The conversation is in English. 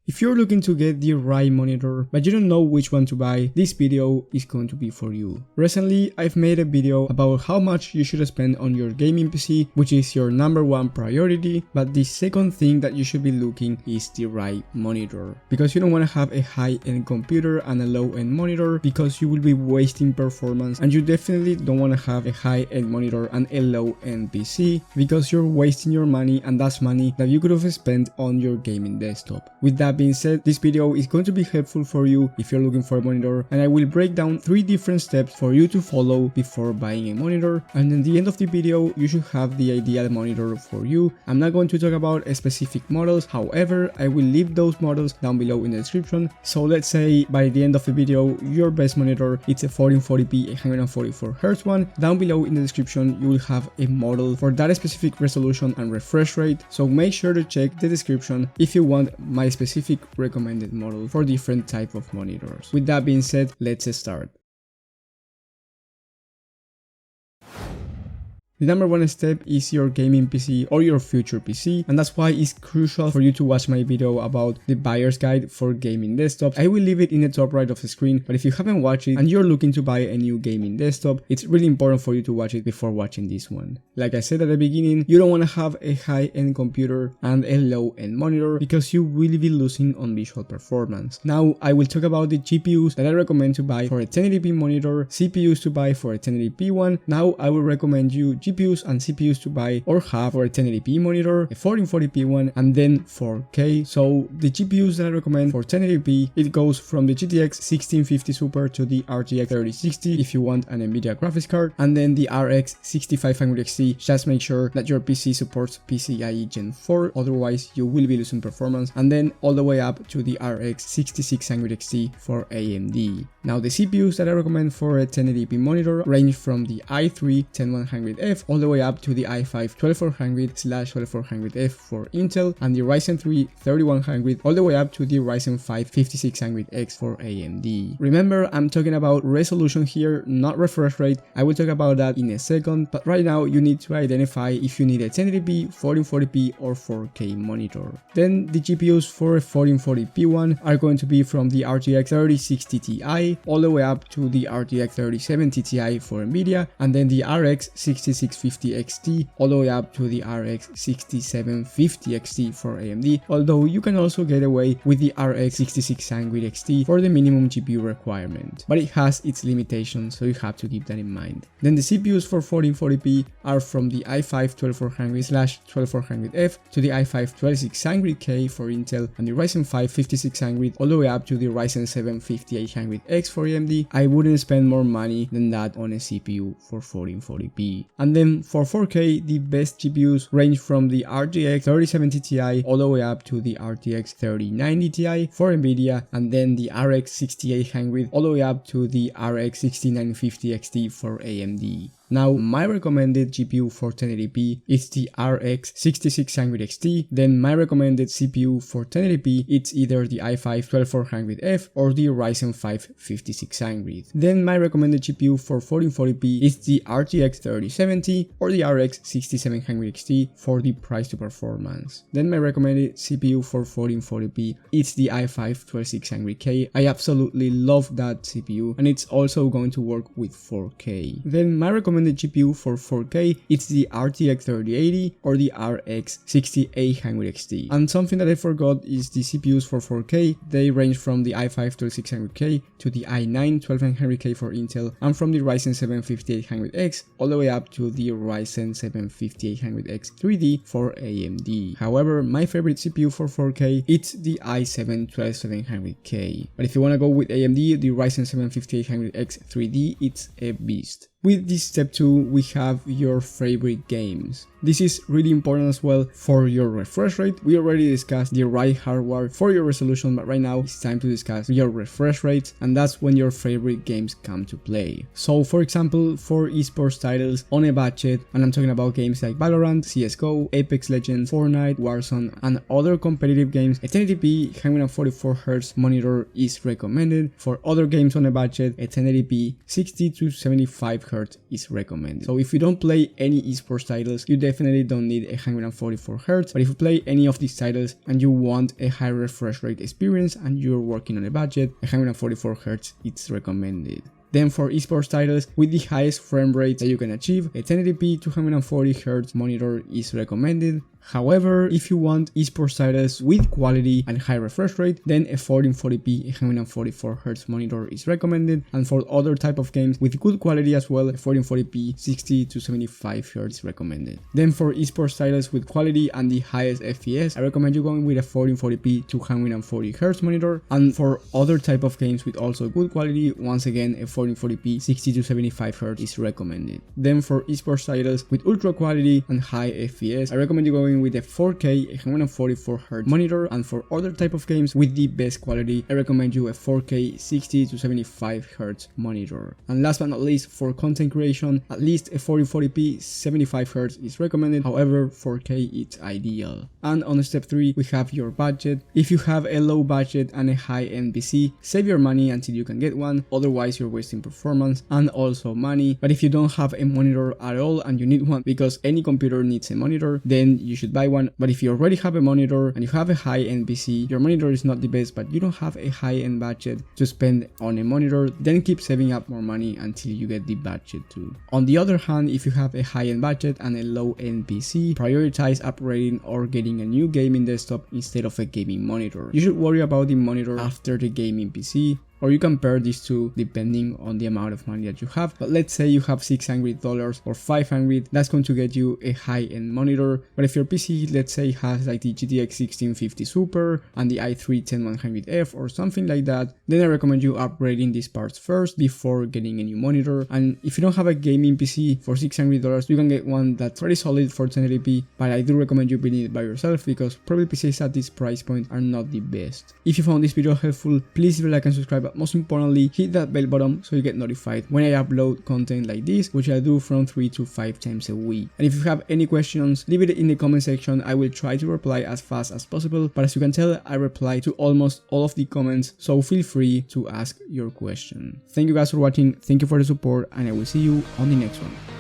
If you're looking to get the right monitor, but you don't know which one to buy, this video is going to be for you. Recently, I've made a video about how much you should spend on your gaming PC, which is your #1 priority, but the second thing that you should be looking is the right monitor. Because you don't want to have a high-end computer and a low-end monitor, because you will be wasting performance, and you definitely don't want to have a high-end monitor and a low-end PC, because you're wasting your money, and that's money that you could have spent on your gaming desktop. With that being said, this video is going to be helpful for you if you're looking for a monitor, and I will break down 3 different steps for you to follow before buying a monitor, and at the end of the video you should have the ideal monitor for you. I'm not going to talk about specific models, however I will leave those models down below in the description. So let's say by the end of the video your best monitor it's a 1440p 144Hz one. Down below in the description you will have a model for that specific resolution and refresh rate, so make sure to check the description if you want my specific recommended model for different type of monitors. With that being said, let's start. The #1 step is your gaming PC or your future PC, and that's why it's crucial for you to watch my video about the buyer's guide for gaming desktops. I will leave it in the top right of the screen, but if you haven't watched it and you're looking to buy a new gaming desktop, it's really important for you to watch it before watching this one. Like I said at the beginning, you don't want to have a high-end computer and a low-end monitor because you will be losing on visual performance. Now I will talk about the GPUs that I recommend to buy for a 1080p monitor, CPUs to buy for a 1080p one. Now I will recommend you GPUs and CPUs to buy or have for a 1080p monitor, a 1440p one, and then 4K. So the GPUs that I recommend for 1080p, it goes from the GTX 1650 Super to the RTX 3060 if you want an NVIDIA graphics card, and then the RX 6500 XT. Just make sure that your PC supports PCIe Gen 4, otherwise you will be losing performance, and then all the way up to the RX 6600 XT for AMD. Now the CPUs that I recommend for a 1080p monitor range from the i3 10100F all the way up to the i5 12400/12400F for Intel, and the Ryzen 3 3100 all the way up to the Ryzen 5 5600X for AMD. Remember, I'm talking about resolution here, not refresh rate. I will talk about that in a second, but right now you need to identify if you need a 1080p, 1440p or 4K monitor. Then the GPUs for a 1440p one are going to be from the RTX 3060 Ti all the way up to the RTX 3070 Ti for NVIDIA, and then the RX 6650 XT all the way up to the RX 6750 XT for AMD, although you can also get away with the RX 6600 XT for the minimum GPU requirement, but it has its limitations, so you have to keep that in mind. Then the CPUs for 1440p are from the i5 12400/12400F to the i5 12600K for Intel, and the Ryzen 5 5600 all the way up to the Ryzen 7 5800X for AMD. I wouldn't spend more money than that on a CPU for 1440p. And then for 4K, the best GPUs range from the RTX 3070 Ti all the way up to the RTX 3090 Ti for NVIDIA, and then the RX 6800 all the way up to the RX 6950 XT for AMD. Now my recommended GPU for 1080p is the RX 6600 XT. Then my recommended CPU for 1080p it's either the i5 12400F or the Ryzen 5 5600. Then my recommended GPU for 1440p is the RTX 3070 or the RX 6700 XT for the price to performance. Then my recommended CPU for 1440p it's the i5 12600K. I absolutely love that CPU, and it's also going to work with 4K. Then my recommended GPU for 4K it's the RTX 3080 or the RX 6800 XT. And something that I forgot is the CPUs for 4K. They range from the i5 12600K to the i9 12900K for Intel, and from the Ryzen 7 5800X all the way up to the Ryzen 7 5800X 3D for AMD. However, my favorite CPU for 4K it's the i7 12700K. But if you want to go with AMD, the Ryzen 7 5800X 3D it's a beast. With this step 2, we have your favorite games. This is really important as well for your refresh rate. We already discussed the right hardware for your resolution, but right now it's time to discuss your refresh rate, and that's when your favorite games come to play. So for example, for esports titles on a budget, and I'm talking about games like Valorant, CSGO, Apex Legends, Fortnite, Warzone, and other competitive games, a 1080p 144Hz monitor is recommended. For other games on a budget, a 1080p 60 to 75Hz Hz is recommended. So if you don't play any esports titles, you definitely don't need 144 Hz, but if you play any of these titles and you want a high refresh rate experience and you're working on a budget, 144 Hz is recommended. Then for esports titles with the highest frame rate that you can achieve, a 1080p 240Hz monitor is recommended. However, if you want esports titles with quality and high refresh rate, then a 1440p 144Hz monitor is recommended, and for other type of games with good quality as well, a 1440p 60 to 75Hz is recommended. Then for esports titles with quality and the highest FPS, I recommend you going with a 1440p 240Hz monitor, and for other type of games with also good quality, once again a 1440p 60 to 75Hz is recommended. Then for esports titles with ultra quality and high FPS, I recommend you going with a 4K 144Hz monitor, and for other type of games with the best quality, I recommend you a 4K 60 to 75Hz monitor. And last but not least, for content creation, at least a 1440p 75Hz is recommended, however 4K it's ideal. And on step 3 we have your budget. If you have a low budget and a high-end PC, save your money until you can get one, otherwise you're wasting performance and also money. But if you don't have a monitor at all and you need one, because any computer needs a monitor, then you should buy one. But if you already have a monitor and you have a high-end PC, your monitor is not the best, but you don't have a high-end budget to spend on a monitor, then keep saving up more money until you get the budget too. On the other hand, if you have a high-end budget and a low-end PC, prioritize upgrading or getting a new gaming desktop instead of a gaming monitor. You should worry about the monitor after the gaming PC, or you can pair these two depending on the amount of money that you have. But let's say you have $600 or $500, that's going to get you a high-end monitor. But if your PC, let's say, has like the GTX 1650 Super and the i3 10100F or something like that, then I recommend you upgrading these parts first before getting a new monitor. And if you don't have a gaming PC for $600, you can get one that's pretty solid for 1080p, but I do recommend you building it by yourself because probably PCs at this price point are not the best. If you found this video helpful, please leave a like and subscribe. But most importantly, hit that bell button so you get notified when I upload content like this, which I do from 3 to 5 times a week. And if you have any questions, leave it in the comment section. I will try to reply as fast as possible, but as you can tell, I reply to almost all of the comments, so feel free to ask your question. Thank you guys for watching, thank you for the support, and I will see you on the next one.